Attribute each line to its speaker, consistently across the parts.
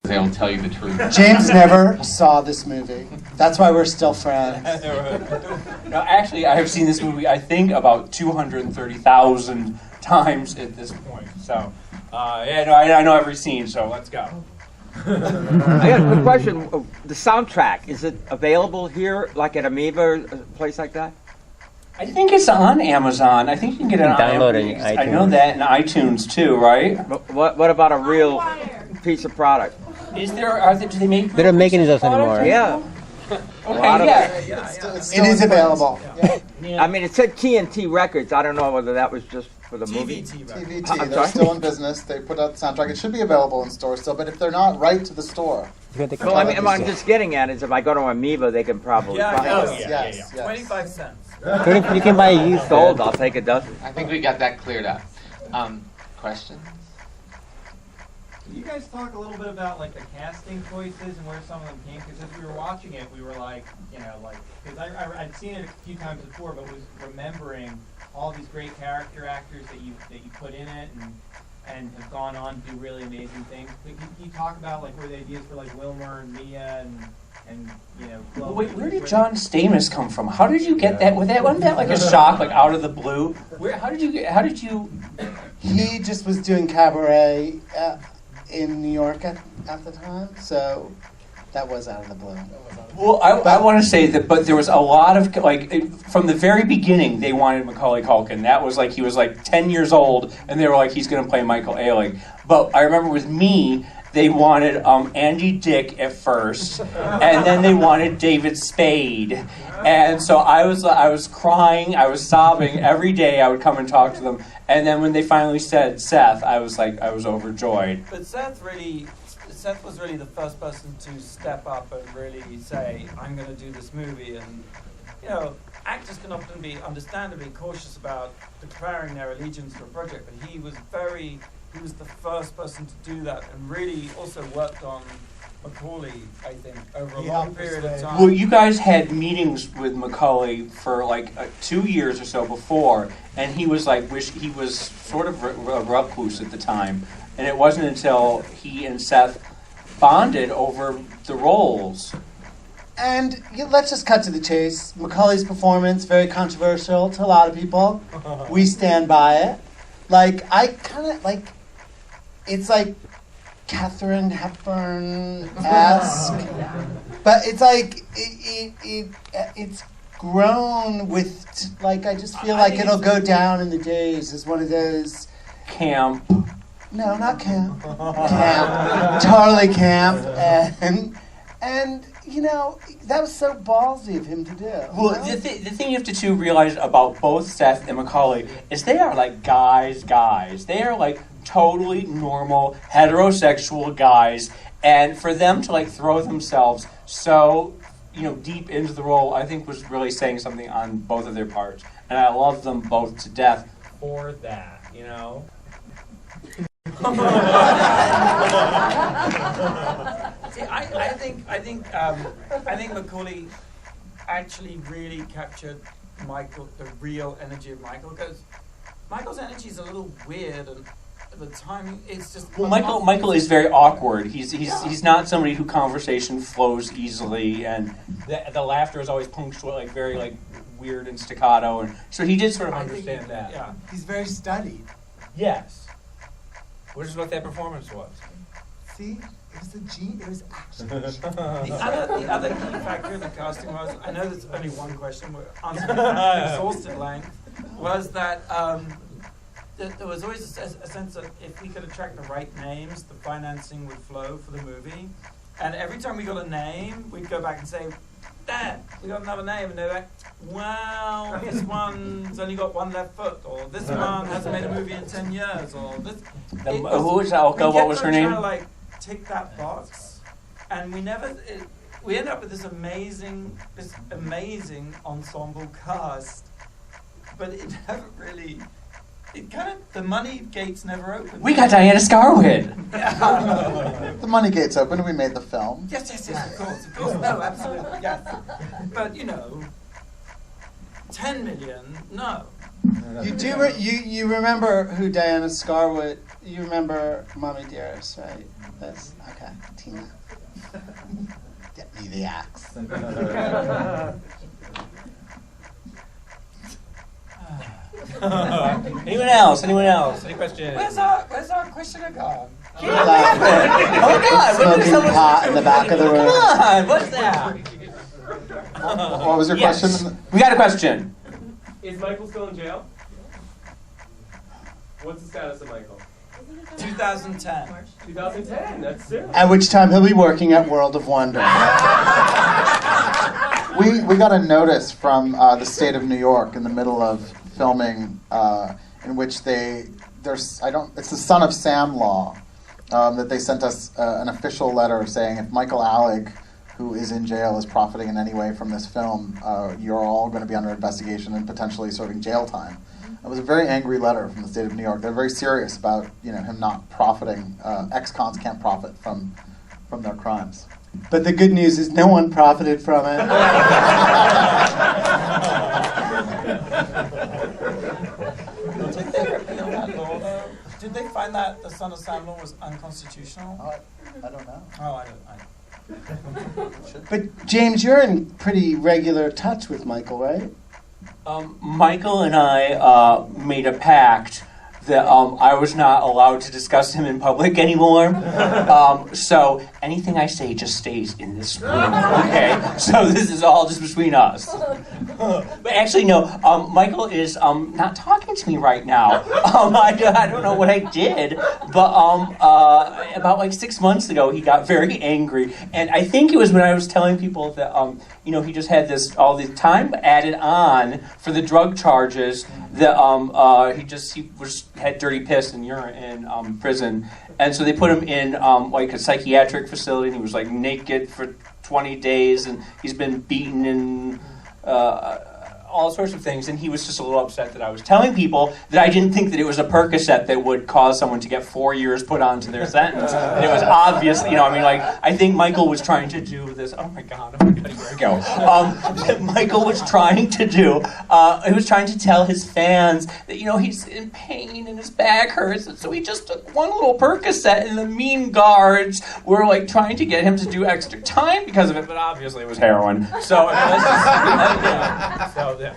Speaker 1: they'll tell you the truth.
Speaker 2: James never saw this movie. That's why we're still friends.
Speaker 3: No, actually, I have seen this movie, I think, about 230,000 times at this point. So, I know every scene, so let's go.
Speaker 4: I got a quick question. The soundtrack, is it available here, like at Amoeba or a place like that?
Speaker 3: I think it's on Amazon. I think you can get it on
Speaker 5: download it in
Speaker 3: I know that in iTunes too, right?
Speaker 4: What about a real piece of product?
Speaker 3: Is there? Do they make?
Speaker 5: They don't make any of those anymore.
Speaker 4: Yeah.
Speaker 3: Okay,
Speaker 2: It is available.
Speaker 4: I mean, it said TNT Records. I don't know whether that was just for the movie.
Speaker 6: TVT,
Speaker 4: I'm
Speaker 6: they're
Speaker 4: sorry?
Speaker 6: still in business. They put out the soundtrack. It should be available in stores still, but if they're not, right to the store.
Speaker 4: Well, I mean, what I'm just getting at is if I go to Amoeba, they can probably find it.
Speaker 6: Yes.
Speaker 7: 25 cents.
Speaker 5: You can buy a used
Speaker 4: Sold, I'll take a dozen.
Speaker 1: I think we got that cleared up. Questions?
Speaker 7: Can you guys talk a little bit about like the casting choices and where some of them came? Because as we were watching it, we were like, because I'd seen it a few times before, but was remembering all these great character actors that you put in it and have gone on to do really amazing things. But can you talk about like where the ideas for like Wilmer and Mia and Chloe?
Speaker 3: Wait, where did John Stamos come from? How did you get that? Wasn't that like a shock, like out of the blue? How did you?
Speaker 2: He just was doing cabaret in New York at the time, so that was out of the blue.
Speaker 3: Well, I want to say that, but there was a lot of, from the very beginning, they wanted Macaulay Culkin. That was he was 10 years old, and they were like, he's going to play Michael Ealing. But I remember with me, they wanted Andy Dick at first, and then they wanted David Spade. And so I was crying, I was sobbing every day. I would come and talk to them, and then when they finally said Seth, I was overjoyed.
Speaker 7: But Seth was really the first person to step up and really say, I'm going to do this movie. And, actors can often be understandably cautious about declaring their allegiance to a project, but he was the first person to do that and really also worked on Macaulay, I think, over a long period of time.
Speaker 3: Well, you guys had meetings with Macaulay for 2 years or so before, and he was he was sort of a recluse at the time, and it wasn't until he and Seth bonded over the roles.
Speaker 2: And let's just cut to the chase. Macaulay's performance, very controversial to a lot of people. We stand by it. I kind of it's like Katharine Hepburn-esque, but it's it's grown with I just feel like it'll go down in the days as one of those
Speaker 3: camp.
Speaker 2: No, not camp. Camp, totally camp, and that was so ballsy of him to do.
Speaker 3: Well, the thing you have to realize about both Seth and Macaulay is they are guys. They are totally normal heterosexual guys, and for them to
Speaker 8: throw themselves so deep into the role, I think was really saying something on both of their parts, and I love them both to death for that.
Speaker 7: See, I think Macaulay actually really captured the real energy of Michael, because Michael's energy is a little weird, and the timing, it's just...
Speaker 8: Well, Michael is very awkward. He's not somebody who conversation flows easily, and the laughter is always punctual, very weird and staccato, and so he did sort of understand that.
Speaker 7: Yeah,
Speaker 2: he's very studied.
Speaker 8: Yes. Which is what that performance was.
Speaker 2: See? It was it was action.
Speaker 7: The other key factor in the casting was, I know there's only one question, we're answering at exhausted length, was that there was always a sense that if we could attract the right names, the financing would flow for the movie. And every time we got a name, we'd go back and say, Dad, we got another name. And they're like, well, this one's only got one left foot, or this one hasn't made a movie in 10 years, or this...
Speaker 8: Who was that? What was her name?
Speaker 7: Trying to tick that box, and we end up with this amazing ensemble cast, but it never really... the money gates never opened.
Speaker 8: We got Diana Scarwood.
Speaker 6: The money gates open and we made the film.
Speaker 7: Yes, of course. No, absolutely, yes. But, 10 million, no.
Speaker 2: You do. You remember who Diana Scarwood you remember Mommy Dearest, right? That's okay. Tina, get me the axe.
Speaker 3: Anyone else? Anyone else? Any questions?
Speaker 7: Where's our questioner gone?
Speaker 3: Oh my God!
Speaker 2: Smoking pot in the back of the room.
Speaker 3: Come on! What's that?
Speaker 6: What was your
Speaker 3: Yes.
Speaker 6: question?
Speaker 3: We got a question.
Speaker 9: Is Michael still in jail? What's the status of Michael?
Speaker 7: 2010.
Speaker 9: 2010, that's soon.
Speaker 2: At which time he'll be working at World of Wonder.
Speaker 6: We got a notice from the state of New York in the middle of filming, in which it's the Son of Sam law, that they sent us an official letter saying if Michael Alec, who is in jail, is profiting in any way from this film, you're all going to be under investigation and potentially serving jail time. It was a very angry letter from the state of New York. They're very serious about him not profiting. Ex-cons can't profit from their crimes.
Speaker 2: But the good news is no one profited from it.
Speaker 7: Did they find that the Son of Sam law was unconstitutional?
Speaker 6: I don't know.
Speaker 7: Oh, I don't.
Speaker 2: But James, you're in pretty regular touch with Michael, right?
Speaker 3: Michael and I made a pact that I was not allowed to discuss him in public anymore. So anything I say just stays in this room, okay? So this is all just between us. But actually, no, Michael is not talking to me right now. I don't know what I did, but about like 6 months ago, he got very angry. And I think it was when I was telling people that, he just had all the time added on for the drug charges that he had dirty piss and urine in prison, and so they put him in like a psychiatric facility, and he was like naked for 20 days, and he's been beaten and all sorts of things, and he was just a little upset that I was telling people that I didn't think that it was a Percocet that would cause someone to get 4 years put onto their sentence. And it was obvious, I think Michael was trying to do this. Oh my God, here we go. Michael was trying to he was trying to tell his fans that, he's in pain and his back hurts, and so he just took one little Percocet, and the mean guards were like trying to get him to do extra time because of it, but obviously it was heroin. So, yeah,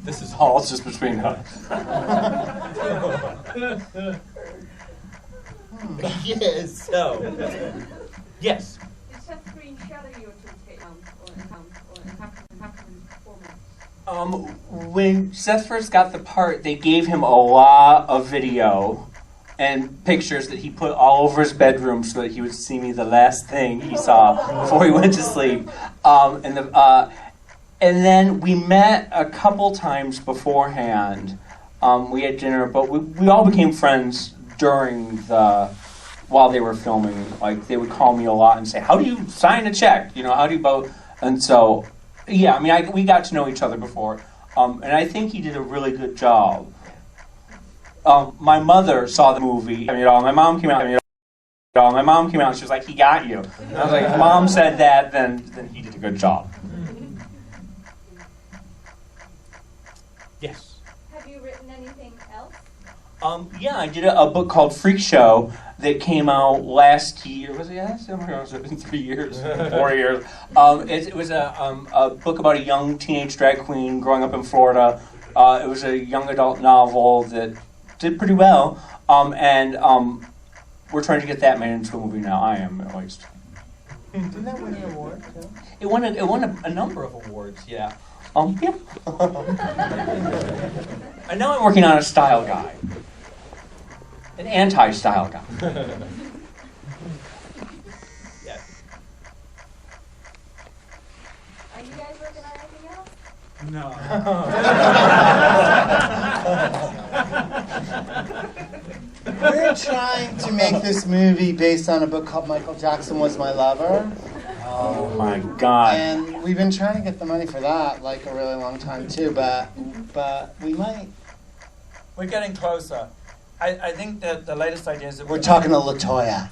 Speaker 3: this is all just between us. Yes. So. Yes.
Speaker 10: Is that screen shadow your performance?
Speaker 3: When Seth first got the part, they gave him a lot of video and pictures that he put all over his bedroom so that he would see me the last thing he saw before he went to sleep. And then we met a couple times beforehand. We had dinner, but we all became friends while they were filming. Like, they would call me a lot and say, how do you sign a check? How do you vote? And so, yeah, we got to know each other before. And I think he did a really good job. My mother saw the movie. My mom came out. And she was like, he got you. And I was like, if Mom said that, then he did a good job. Yes.
Speaker 10: Have you written anything else?
Speaker 3: Yeah, I did a book called Freak Show that came out last year. Was it last year? Has it been 3 years? 4 years. It was a book about a young teenage drag queen growing up in Florida. It was a young adult novel that did pretty well. And we're trying to get that made into a movie now. I am, at least.
Speaker 2: Didn't that win an award, too?
Speaker 3: It won a number of awards, yeah. Yeah. And now I'm working on a style guide. An anti-style guide. Yeah.
Speaker 10: Are you guys working on anything else?
Speaker 7: No.
Speaker 2: We're trying to make this movie based on a book called Michael Jackson Was My Lover.
Speaker 3: Oh my God.
Speaker 2: And we've been trying to get the money for that like a really long time too, but we might.
Speaker 7: We're getting closer. I think that the latest idea is that
Speaker 2: We're talking to LaToya.